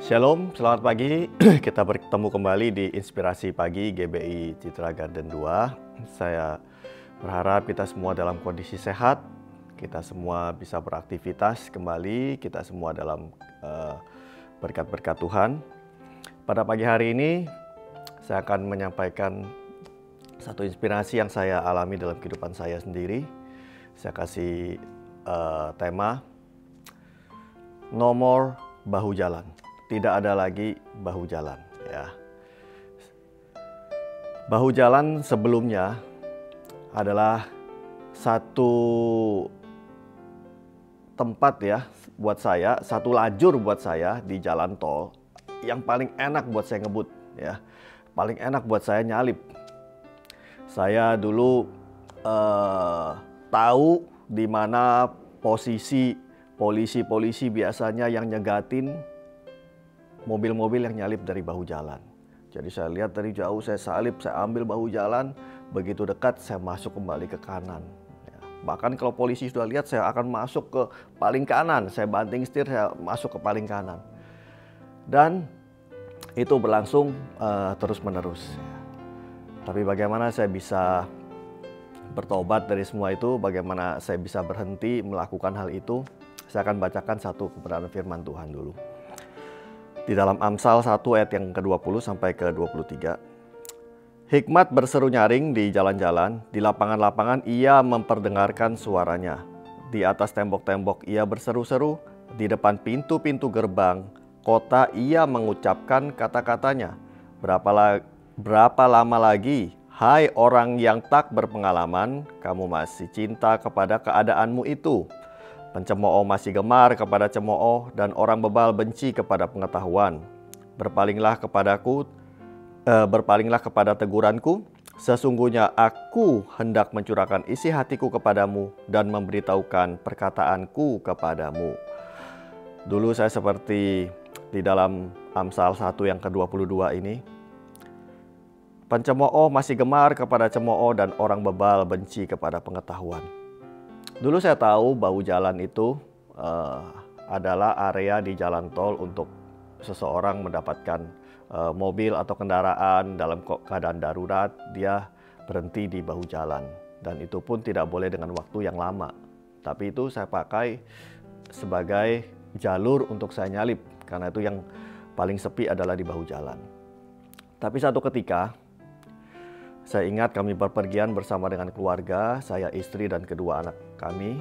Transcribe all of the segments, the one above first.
Shalom, selamat pagi. Kita bertemu kembali di Inspirasi Pagi GBI Citra Garden 2. Saya berharap kita semua dalam kondisi sehat, kita semua bisa beraktivitas kembali, kita semua dalam berkat-berkat Tuhan. Pada pagi hari ini, saya akan menyampaikan satu inspirasi yang saya alami dalam kehidupan saya sendiri. Saya kasih tema No More Bahu Jalan. Tidak ada lagi bahu jalan, ya. Bahu jalan sebelumnya adalah satu tempat ya buat saya, satu lajur buat saya di jalan tol yang paling enak buat saya ngebut, ya. Paling enak buat saya nyalip. Saya dulu tahu di mana posisi polisi-polisi biasanya yang nyegatin mobil-mobil yang nyalip dari bahu jalan. Jadi saya lihat dari jauh, saya salip, saya ambil bahu jalan, begitu dekat saya masuk kembali ke kanan. Ya. Bahkan kalau polisi sudah lihat, saya akan masuk ke paling kanan, saya banting setir, saya masuk ke paling kanan. Dan itu berlangsung terus-menerus. Tapi bagaimana saya bisa bertobat dari semua itu, bagaimana saya bisa berhenti melakukan hal itu, saya akan bacakan satu kebenaran firman Tuhan dulu. Di dalam Amsal 1 ayat yang ke-20 sampai ke-23. Hikmat berseru nyaring di jalan-jalan, di lapangan-lapangan ia memperdengarkan suaranya. Di atas tembok-tembok ia berseru-seru, di depan pintu-pintu gerbang kota ia mengucapkan kata-katanya. Berapa lama lagi, hai orang yang tak berpengalaman, kamu masih cinta kepada keadaanmu itu? Pencemooh masih gemar kepada cemooh dan orang bebal benci kepada pengetahuan. Berpalinglah kepada teguranku. Sesungguhnya aku hendak mencurahkan isi hatiku kepadamu dan memberitahukan perkataanku kepadamu. Dulu saya seperti di dalam Amsal 1 yang ke-22 ini. Pencemooh masih gemar kepada cemooh dan orang bebal benci kepada pengetahuan. Dulu saya tahu bahu jalan itu adalah area di jalan tol untuk seseorang mendapatkan mobil atau kendaraan dalam keadaan darurat, dia berhenti di bahu jalan. Dan itu pun tidak boleh dengan waktu yang lama. Tapi itu saya pakai sebagai jalur untuk saya nyalip, karena itu yang paling sepi adalah di bahu jalan. Tapi satu ketika, saya ingat kami berpergian bersama dengan keluarga, saya, istri, dan kedua anak kami.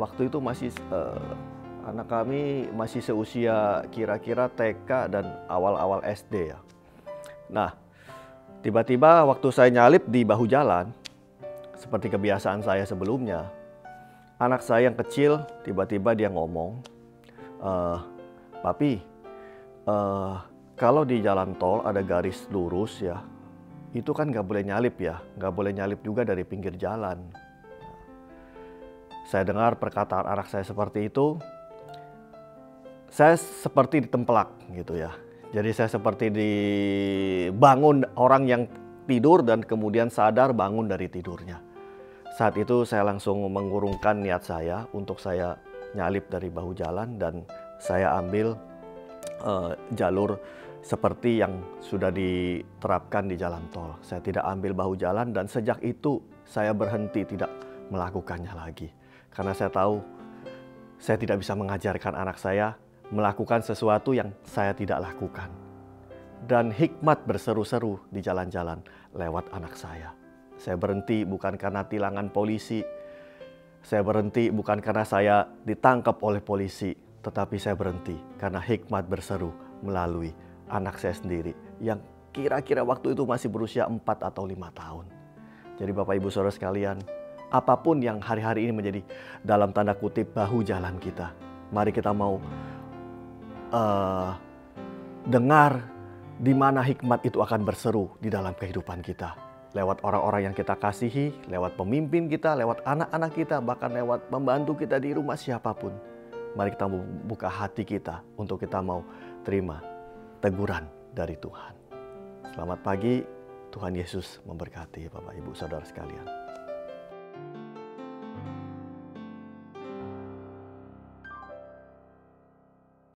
Waktu itu anak kami masih seusia kira-kira TK dan awal-awal SD ya. Nah, tiba-tiba waktu saya nyalip di bahu jalan, seperti kebiasaan saya sebelumnya, anak saya yang kecil tiba-tiba dia ngomong, "Papi, kalau di jalan tol ada garis lurus ya, itu kan nggak boleh nyalip ya, nggak boleh nyalip juga dari pinggir jalan." Saya dengar perkataan anak saya seperti itu, saya seperti ditempelak gitu ya. Jadi saya seperti dibangun orang yang tidur dan kemudian sadar bangun dari tidurnya. Saat itu saya langsung mengurungkan niat saya untuk saya nyalip dari bahu jalan dan saya ambil jalur seperti yang sudah diterapkan di jalan tol. Saya tidak ambil bahu jalan dan sejak itu saya berhenti tidak melakukannya lagi. Karena saya tahu saya tidak bisa mengajarkan anak saya melakukan sesuatu yang saya tidak lakukan. Dan hikmat berseru-seru di jalan-jalan lewat anak saya. Saya berhenti bukan karena tilangan polisi. Saya berhenti bukan karena saya ditangkap oleh polisi. Tetapi saya berhenti karena hikmat berseru melalui anak saya sendiri yang kira-kira waktu itu masih berusia 4 atau 5 tahun. Jadi Bapak Ibu Saudara sekalian, apapun yang hari-hari ini menjadi dalam tanda kutip bahu jalan kita, mari kita mau dengar di mana hikmat itu akan berseru di dalam kehidupan kita. Lewat orang-orang yang kita kasihi, lewat pemimpin kita, lewat anak-anak kita, bahkan lewat pembantu kita di rumah siapapun. Mari kita buka hati kita untuk kita mau terima teguran dari Tuhan. Selamat pagi, Tuhan Yesus memberkati Bapak Ibu Saudara sekalian.